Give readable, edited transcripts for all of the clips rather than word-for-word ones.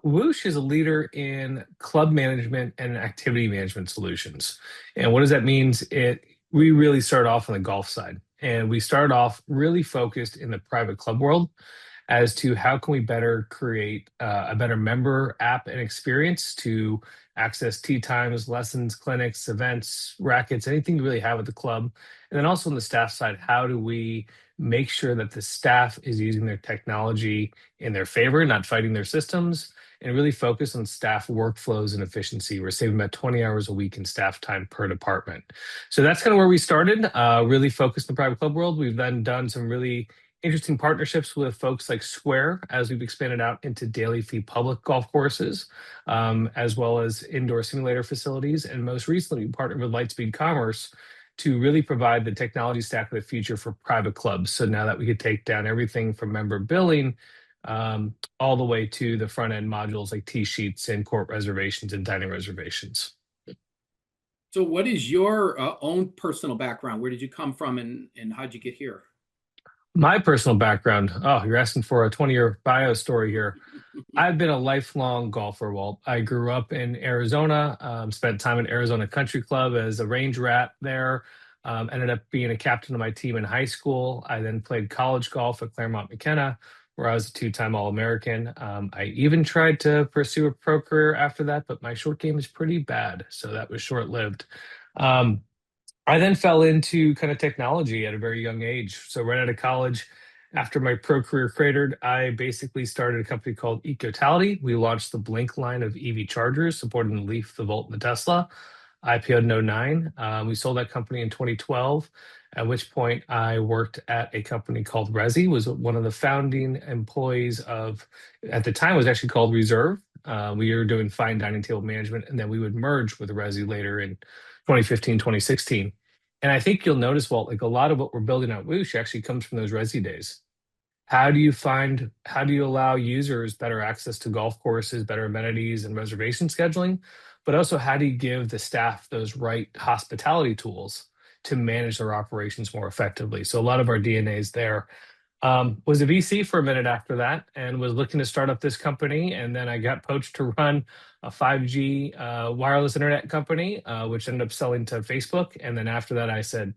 Whoosh is a leader in club management and activity management solutions. And what does that mean? We really started off on the golf side, and we started off really focused in the private club world as to how can we better create a better member app and experience to access tea times, lessons, clinics, events, rackets, anything you really have at the club. And then also on the staff side, how do we make sure that the staff is using their technology in their favor, not fighting their systems, and really focus on staff workflows and efficiency. We're saving about 20 hours a week in staff time per department. So that's kind of where we started, really focused in the private club world. We've then done some really interesting partnerships with folks like Square as we've expanded out into daily fee public golf courses, as well as indoor simulator facilities. And most recently, we partnered with Lightspeed Commerce to really provide the technology stack of the future for private clubs. So now that we could take down everything from member billing all the way to the front end modules like tee sheets and court reservations and dining reservations. So what is your own personal background? Where did you come from and how'd you get here? My personal background, oh, you're asking for a 20-year bio story here. I've been a lifelong golfer, Walt. I grew up in Arizona, spent time at Arizona Country Club as a range rat there, ended up being a captain of my team in high school. I then played college golf at Claremont McKenna, where I was a two-time All-American. I even tried to pursue a pro career after that, but my short game is pretty bad, so that was short-lived. Um, I then fell into kind of technology at a very young age. So right out of college, after my pro career cratered, I basically started a company called Ecotality. We launched the Blink line of EV chargers, supporting the Leaf, the Volt, and the Tesla. IPO'd in '09. We sold that company in 2012, at which point I worked at a company called Resi, was one of the founding employees of, at the time, it was actually called Reserve. We were doing fine dining table management, and then we would merge with Resi later in 2015, 2016. And I think you'll notice, Walt, like a lot of what we're building at Whoosh actually comes from those Resi days. How do you allow users better access to golf courses, better amenities and reservation scheduling? But also, how do you give the staff those right hospitality tools to manage their operations more effectively? So a lot of our DNA is there. Was a VC for a minute after that and was looking to start up this company. And then I got poached to run a 5G wireless internet company, which ended up selling to Facebook. And then after that, I said,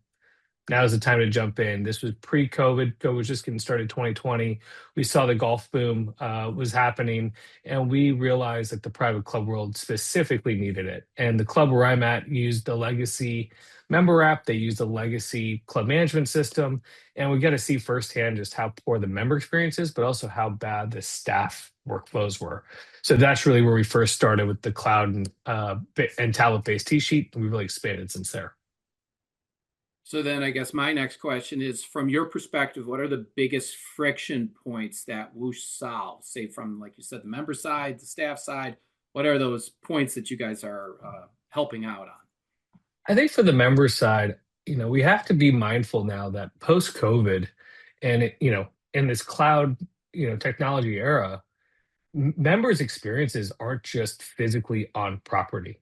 now's the time to jump in. This was pre-COVID. COVID was just getting started 2020. We saw the golf boom was happening, and we realized that the private club world specifically needed it. And the club where I'm at used the legacy member app. They used a legacy club management system, and we got to see firsthand just how poor the member experience is, but also how bad the staff workflows were. So that's really where we first started with the cloud and tablet-based tee sheet, and we've really expanded since there. So then I guess my next question is, from your perspective, what are the biggest friction points that Whoosh solves? Say from, like you said, the member side, the staff side, what are those points that you guys are helping out on? I think for the member side, we have to be mindful now that post COVID and in this cloud, technology era, members' experiences aren't just physically on property.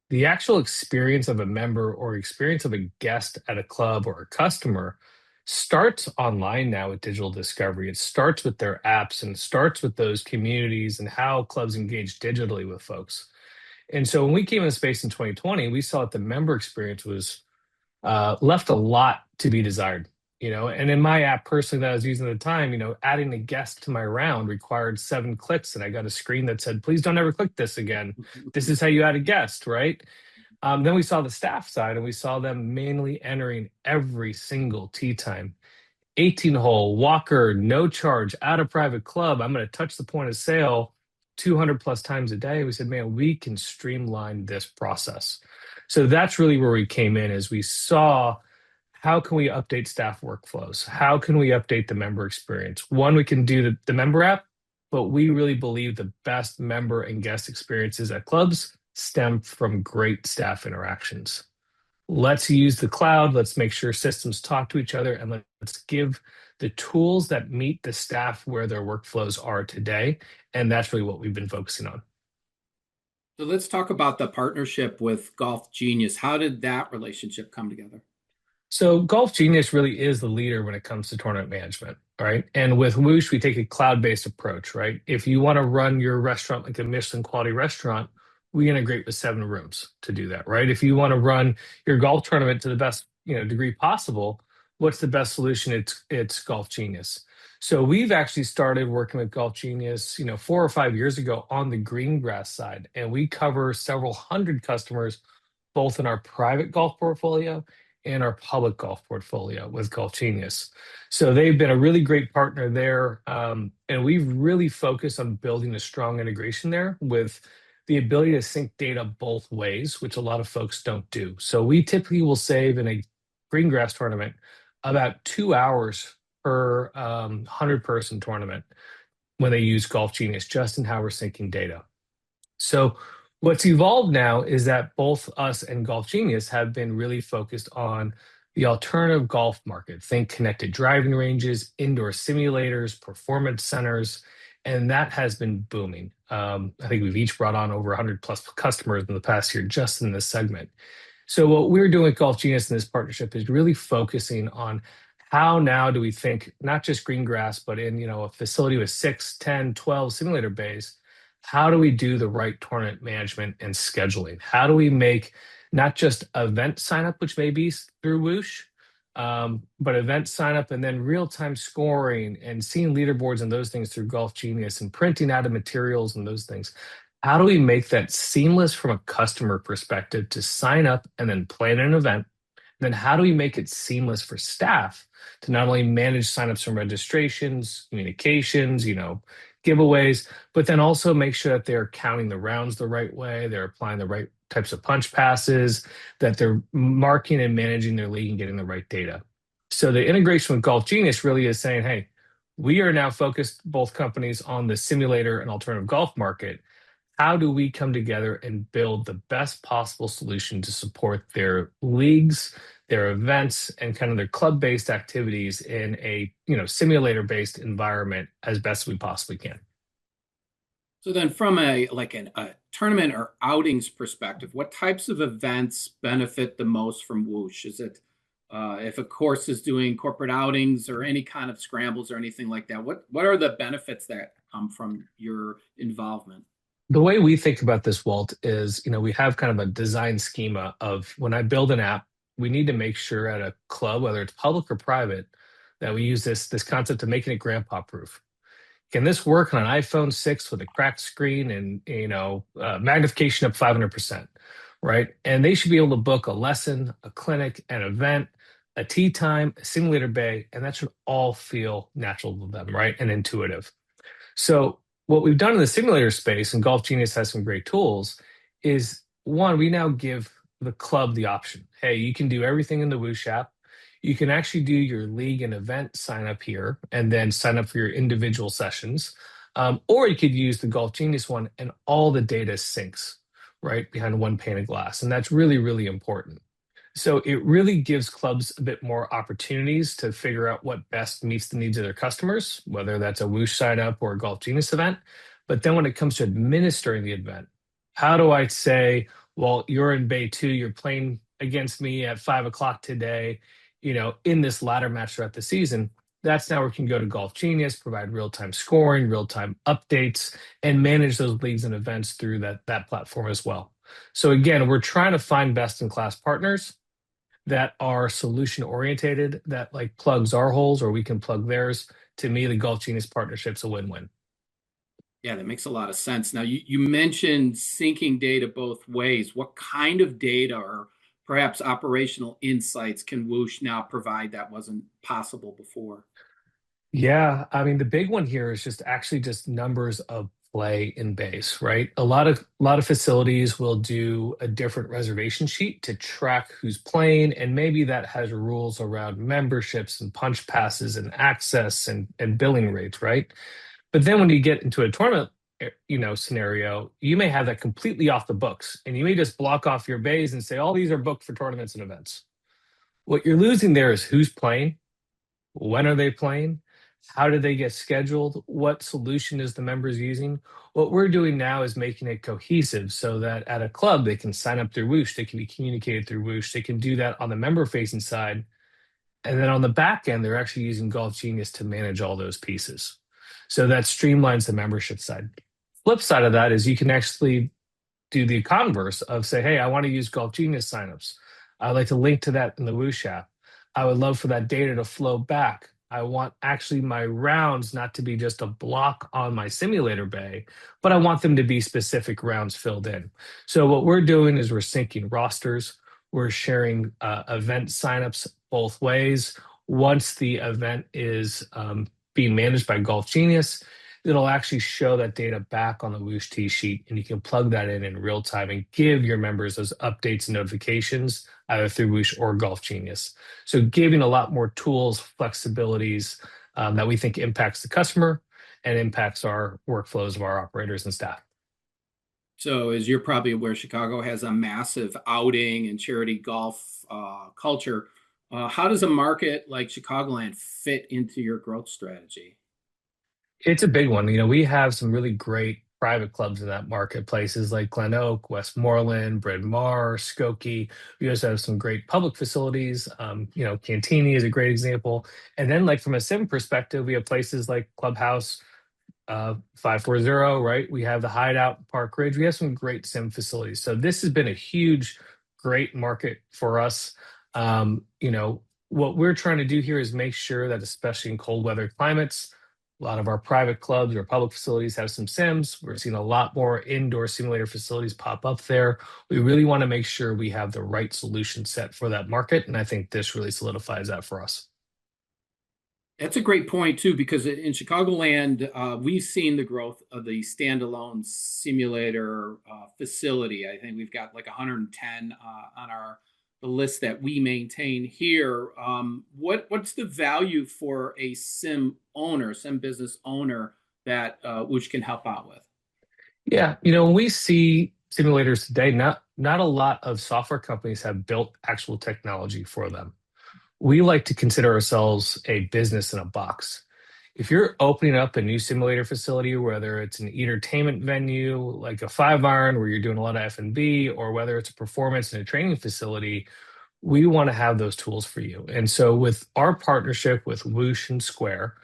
The actual experience of a member or experience of a guest at a club or a customer starts online now with digital discovery. It starts with their apps and starts with those communities and how clubs engage digitally with folks. And so when we came in the space in 2020, we saw that the member experience was left a lot to be desired. And in my app personally that I was using at the time, adding a guest to my round required 7 clicks, and I got a screen that said, "Please don't ever click this again. This is how you add a guest," right? Then we saw the staff side, and we saw them manually entering every single tee time. 18 hole, walker, no charge, at a private club. I'm going to touch the point of sale 200 plus times a day. We said, man, we can streamline this process. So that's really where we came in, as we saw how can we update staff workflows? How can we update the member experience? One, we can do the member app, but we really believe the best member and guest experiences at clubs stem from great staff interactions. Let's use the cloud. Let's make sure systems talk to each other, and let's give the tools that meet the staff where their workflows are today. And that's really what we've been focusing on. So let's talk about the partnership with Golf Genius. How did that relationship come together? So Golf Genius really is the leader when it comes to tournament management, right? And with Whoosh, we take a cloud-based approach, right? If you want to run your restaurant like a Michelin quality restaurant, we integrate with 7 rooms to do that, right? If you want to run your golf tournament to the best, degree possible, what's the best solution? It's Golf Genius. So we've actually started working with Golf Genius, 4 or 5 years ago on the green grass side, and we cover several hundred customers both in our private golf portfolio and our public golf portfolio with Golf Genius. So they've been a really great partner there. And we've really focused on building a strong integration there with the ability to sync data both ways, which a lot of folks don't do. So we typically will save in a green grass tournament about 2 hours per 100-person tournament when they use Golf Genius, just in how we're syncing data. So what's evolved now is that both us and Golf Genius have been really focused on the alternative golf market. Think connected driving ranges, indoor simulators, performance centers, and that has been booming. I think we've each brought on over 100 plus customers in the past year just in this segment. So what we're doing with Golf Genius in this partnership is really focusing on how now do we think not just green grass, but in a facility with 6, 10, 12 simulator bays, how do we do the right tournament management and scheduling? How do we make not just event sign up, which may be through Whoosh, but event sign up and then real time scoring and seeing leaderboards and those things through Golf Genius and printing out of materials and those things. How do we make that seamless from a customer perspective to sign up and then plan an event? Then how do we make it seamless for staff to not only manage signups and registrations, communications, giveaways, but then also make sure that they're counting the rounds the right way, they're applying the right types of punch passes, that they're marking and managing their league and getting the right data. So the integration with Golf Genius really is saying, hey, we are now focused, both companies, on the simulator and alternative golf market. How do we come together and build the best possible solution to support their leagues, their events, and kind of their club-based activities in a simulator-based environment as best we possibly can? So then from a tournament or outings perspective, what types of events benefit the most from Whoosh? Is it if a course is doing corporate outings or any kind of scrambles or anything like that? What are the benefits that come from your involvement? The way we think about this, Walt, is we have kind of a design schema of when I build an app, we need to make sure at a club, whether it's public or private, that we use this concept of making it grandpa proof. Can this work on an iPhone 6 with a cracked screen and magnification up 500%, right? And they should be able to book a lesson, a clinic, an event, a tea time, a simulator bay, and that should all feel natural to them, right? And intuitive. So what we've done in the simulator space, and Golf Genius has some great tools, is one, we now give the club the option. Hey, you can do everything in the Whoosh app. You can actually do your league and event sign up here and then sign up for your individual sessions. Or you could use the Golf Genius one and all the data syncs right behind one pane of glass. And that's really, really important. So it really gives clubs a bit more opportunities to figure out what best meets the needs of their customers, whether that's a Whoosh sign up or a Golf Genius event. But then when it comes to administering the event, how do I say, well, you're in Bay 2, you're playing against me at 5 o'clock today, in this ladder match throughout the season? That's now where we can go to Golf Genius, provide real-time scoring, real-time updates, and manage those leagues and events through that platform as well. So again, we're trying to find best-in-class partners that are solution orientated, that like plugs our holes or we can plug theirs. To me, the Golf Genius partnership's a win-win. Yeah, that makes a lot of sense. Now, you mentioned syncing data both ways. What kind of data or perhaps operational insights can Whoosh now provide that wasn't possible before? Yeah, I mean the big one here is just actually just numbers of play in base, right? A lot of facilities will do a different reservation sheet to track who's playing, and maybe that has rules around memberships and punch passes and access and billing rates, right? But then when you get into a tournament, scenario, you may have that completely off the books, and you may just block off your bays and say all these are booked for tournaments and events. What you're losing there is who's playing, when are they playing, how did they get scheduled, what solution is the members using. What we're doing now is making it cohesive so that at a club they can sign up through Whoosh, they can be communicated through Whoosh, they can do that on the member facing side, And then on the back end, they're actually using Golf Genius to manage all those pieces. So that streamlines the membership side. Flip side of that is you can actually do the converse of say, hey, I want to use Golf Genius signups. I'd like to link to that in the Whoosh app. I would love for that data to flow back. I want actually my rounds not to be just a block on my simulator bay, but I want them to be specific rounds filled in. So what we're doing is we're syncing rosters. We're sharing event signups both ways. Once the event is being managed by Golf Genius, it'll actually show that data back on the Whoosh T sheet, and you can plug that in real time and give your members those updates and notifications either through Whoosh or Golf Genius. So giving a lot more tools, flexibilities that we think impacts the customer and impacts our workflows of our operators and staff. So, as you're probably aware, Chicago has a massive outing and charity golf culture. How does a market like Chicagoland fit into your growth strategy? It's a big one. We have some really great private clubs in that market, places like Glen Oak, Westmoreland, Bryn Mawr, Skokie. We also have some great public facilities. Cantini is a great example. And then, like from a sim perspective, we have places like Clubhouse, 540, right? We have the Hideout, Park Ridge. We have some great sim facilities. So this has been a huge, great market for us. What we're trying to do here is make sure that, especially in cold weather climates, a lot of our private clubs or public facilities have some sims. We're seeing a lot more indoor simulator facilities pop up there. We really want to make sure we have the right solution set for that market. And I think this really solidifies that for us. That's a great point too, because in Chicagoland, we've seen the growth of the standalone simulator facility. I think we've got like 110 on our the list that we maintain here. What's the value for a sim business owner that which can help out with? Yeah, when we see simulators today, not a lot of software companies have built actual technology for them. We like to consider ourselves a business in a box. If you're opening up a new simulator facility, whether it's an entertainment venue like a 5 iron where you're doing a lot of F&B, or whether it's a performance and a training facility, we want to have those tools for you. And so with our partnership with Whoosh and Square,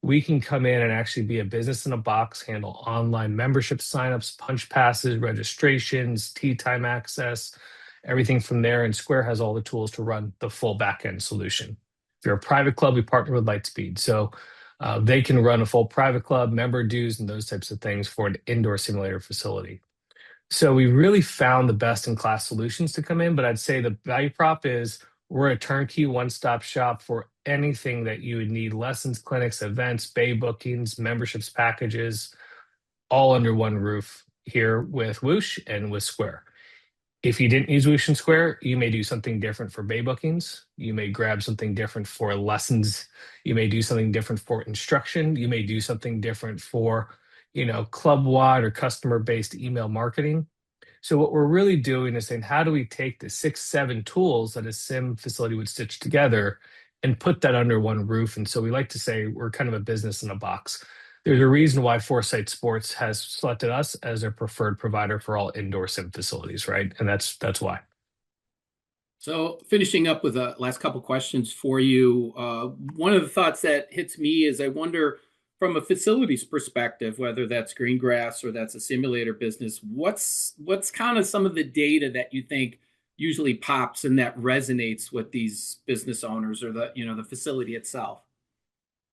we can come in and actually be a business in a box, handle online membership signups, punch passes, registrations, tea time access, everything from there. And Square has all the tools to run the full backend solution. If you're a private club, we partner with Lightspeed. So they can run a full private club, member dues, and those types of things for an indoor simulator facility. So we really found the best in class solutions to come in, but I'd say the value prop is we're a turnkey one-stop shop for anything that you would need: lessons, clinics, events, bay bookings, memberships, packages, all under one roof here with Whoosh and with Square. If you didn't use Whoosh and Square, you may do something different for bay bookings. You may grab something different for lessons. You may do something different for instruction. You may do something different for, club wide or customer based email marketing. So what we're really doing is saying, how do we take the 6, 7 tools that a sim facility would stitch together and put that under one roof? And so we like to say we're kind of a business in a box. There's a reason why Foresight Sports has selected us as their preferred provider for all indoor sim facilities, right? And that's why. So, finishing up with the last couple questions for you. One of the thoughts that hits me is I wonder, from a facilities perspective, whether that's green grass or that's a simulator business, what's kind of some of the data that you think usually pops and that resonates with these business owners or the facility itself?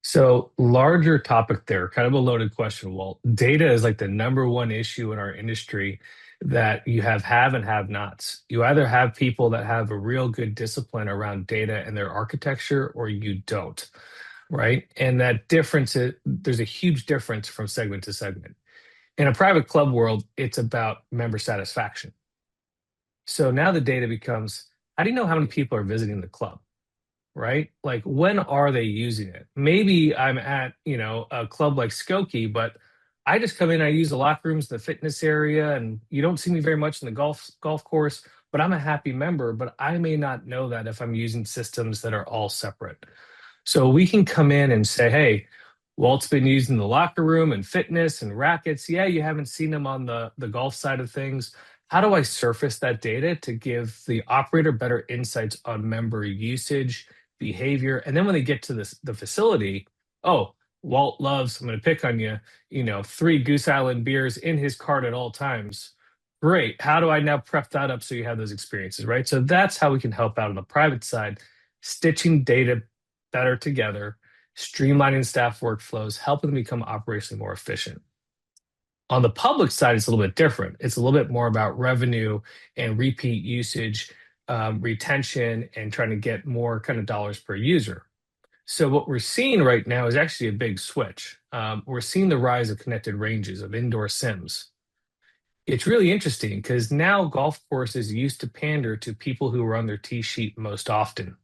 So larger topic there, kind of a loaded question. Well, data is like the number one issue in our industry that you have and have nots. You either have people that have a real good discipline around data and their architecture, or you don't, right? And that difference there's a huge difference from segment to segment. In a private club world, it's about member satisfaction. So now the data becomes, how do you know how many people are visiting the club? Right? Like, when are they using it? Maybe I'm at, a club like Skokie, but I just come in, I use the locker rooms, the fitness area, and you don't see me very much in the golf course, but I'm a happy member, but I may not know that if I'm using systems that are all separate. So we can come in and say, hey, Walt's been using the locker room and fitness and rackets. Yeah, you haven't seen him on the golf side of things. How do I surface that data to give the operator better insights on member usage, behavior. And then when they get to the facility, oh, Walt loves, I'm going to pick on you, 3 Goose Island beers in his cart at all times. Great. How do I now prep that up so you have those experiences, right? So that's how we can help out on the private side, stitching data better together, streamlining staff workflows, helping them become operationally more efficient. On the public side, it's a little bit different. It's a little bit more about revenue and repeat usage, retention, and trying to get more kind of dollars per user. So what we're seeing right now is actually a big switch. We're seeing the rise of connected ranges of indoor sims. It's really interesting because now golf courses used to pander to people who were on their tee sheet most often,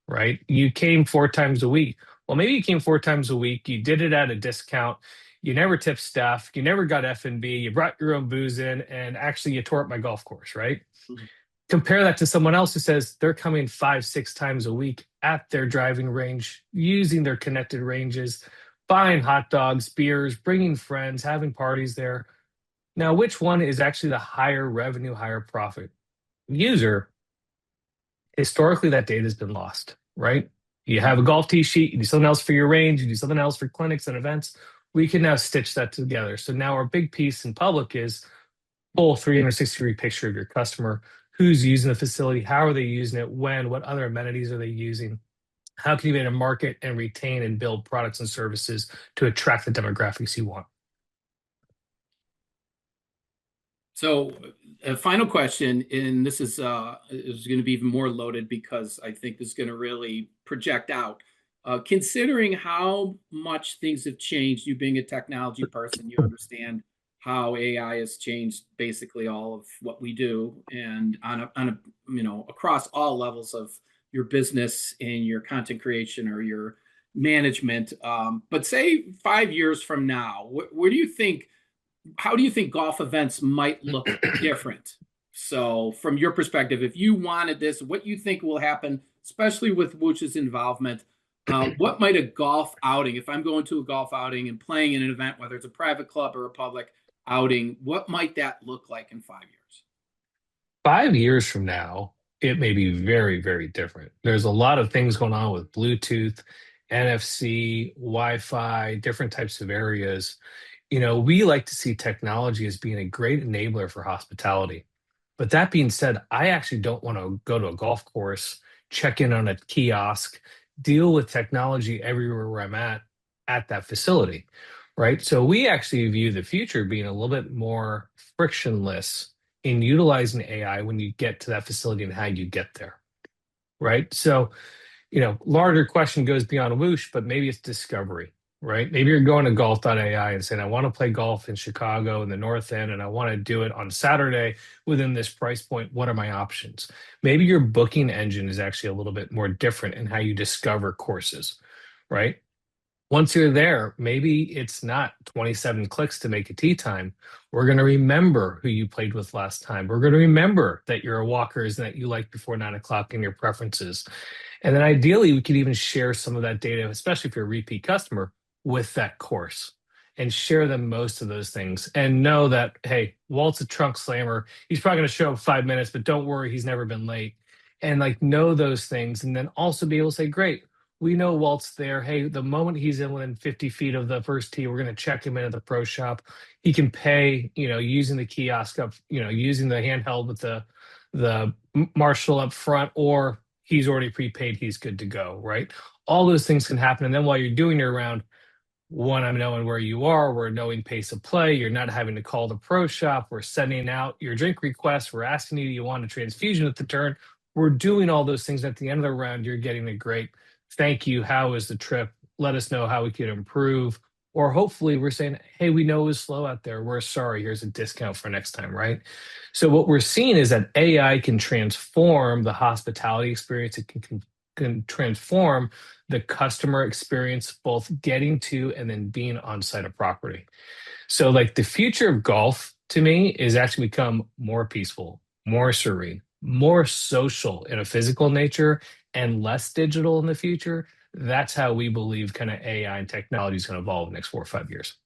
right? You came 4 times a week. Well, maybe you came 4 times a week. You did it at a discount. You never tipped staff. You never got F&B. You brought your own booze in, and actually you tore up my golf course, right? Mhm. Compare that to someone else who says they're coming 5, 6 times a week at their driving range, using their connected ranges, buying hot dogs, beers, bringing friends, having parties there. Now, which one is actually the higher revenue, higher profit user? Historically, that data has been lost, right? You have a golf tee sheet, you do something else for your range, you do something else for clinics and events. We can now stitch that together. So now our big piece in public is full 360-degree picture of your customer, who's using the facility, how are they using it, when, what other amenities are they using, how can you better market and retain and build products and services to attract the demographics you want. So, a final question, and this is going to be even more loaded because I think this is going to really project out. Considering how much things have changed, you being a technology person, you understand how AI has changed basically all of what we do, and on a across all levels of your business and your content creation or your management. But say 5 years from now, where do you think? How do you think golf events might look different? So, from your perspective, if you wanted this, what you think will happen, especially with Whoosh's involvement, what might a golf outing, if I'm going to a golf outing and playing in an event, whether it's a private club or a public outing, what might that look like in 5 years? 5 years from now, it may be very, very different. There's a lot of things going on with Bluetooth, NFC, Wi-Fi, different types of areas. We like to see technology as being a great enabler for hospitality. But that being said, I actually don't want to go to a golf course, check in on a kiosk, deal with technology everywhere where I'm at that facility, right? So we actually view the future being a little bit more frictionless in utilizing AI when you get to that facility and how you get there, right? So larger question goes beyond Whoosh, but maybe it's discovery, right? Maybe you're going to golf.ai and saying, I want to play golf in Chicago in the North End, and I want to do it on Saturday within this price point. What are my options? Maybe your booking engine is actually a little bit more different in how you discover courses, right? Once you're there, maybe it's not 27 clicks to make a tee time. We're going to remember who you played with last time. We're going to remember that you're a walkers and that you like before 9 o'clock and your preferences. And then ideally, we could even share some of that data, especially if you're a repeat customer, with that course and share them most of those things and know that, hey, Walt's a trunk slammer. He's probably going to show up 5 minutes, but don't worry, he's never been late. And like know those things and then also be able to say, great, we know Walt's there. Hey, the moment he's in within 50 feet of the first tee, we're going to check him in at the pro shop. He can pay, using the kiosk up, using the handheld with the marshal up front, or he's already prepaid, he's good to go, right? All those things can happen. And then while you're doing your round, one, I'm knowing where you are, we're knowing pace of play, you're not having to call the pro shop, we're sending out your drink request, we're asking you want a transfusion at the turn. We're doing all those things at the end of the round. You're getting a great thank you. How was the trip? Let us know how we could improve. Or hopefully we're saying, hey, we know it was slow out there. We're sorry. Here's a discount for next time, right? So what we're seeing is that AI can transform the hospitality experience. It can transform the customer experience, both getting to and then being on site of property. So like the future of golf to me is actually become more peaceful, more serene, more social in a physical nature, and less digital in the future. That's how we believe kind of AI and technology is going to evolve in the next 4 or 5 years.